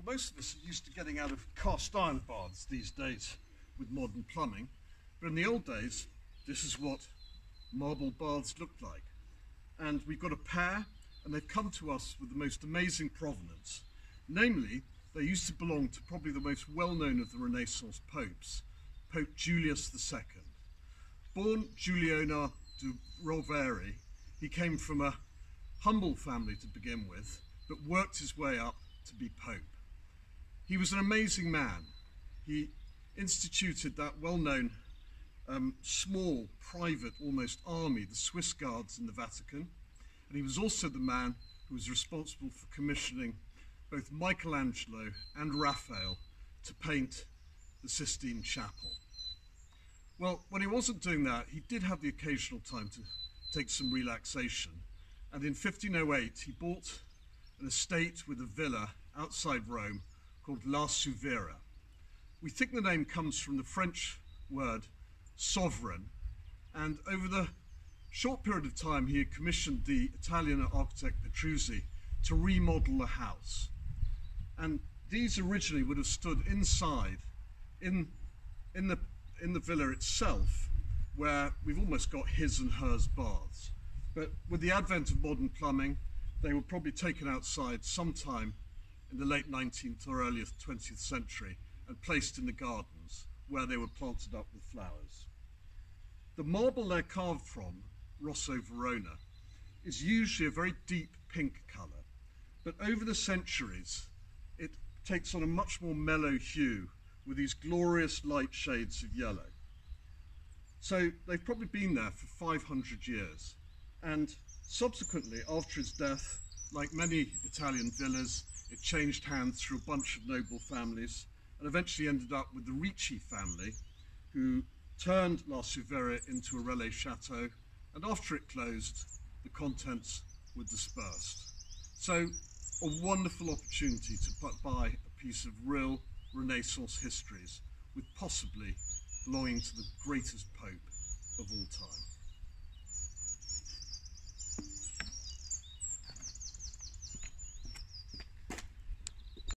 Well, most of us are used to getting out of cast iron baths these days with modern plumbing, but in the old days, this is what marble baths looked like. And we've got a pair, and they've come to us with the most amazing provenance. Namely, they used to belong to probably the most well-known of the Renaissance popes, Pope Julius II. Born Giuliano de Rovere, he came from a humble family to begin with, but worked his way up to be Pope. He was an amazing man. He instituted that well-known small, private, almost army, the Swiss Guards in the Vatican, and he was also the man who was responsible for commissioning both Michelangelo and Raphael to paint the Sistine Chapel. Well, when he wasn't doing that, he did have the occasional time to take some relaxation, and in 1508 he bought an estate with a villa outside Rome called La Suvera. We think the name comes from the French word sovereign, and over the short period of time he had commissioned the Italian architect Petruzzi to remodel the house. And these originally would have stood inside in the villa itself, where we've almost got his and hers baths. But with the advent of modern plumbing, they were probably taken outside sometime in the late 19th or early 20th century and placed in the gardens, where they were planted up with flowers. The marble they're carved from, Rosso Verona, is usually a very deep pink colour, but over the centuries it takes on a much more mellow hue with these glorious light shades of yellow. So they've probably been there for 500 years, and subsequently, after his death, like many Italian villas, it changed hands through a bunch of noble families and eventually ended up with the Ricci family, who turned La Suvera into a relais chateau, and after it closed, the contents were dispersed. So a wonderful opportunity to buy a piece of real Renaissance histories with possibly belonging to the greatest Pope of all time.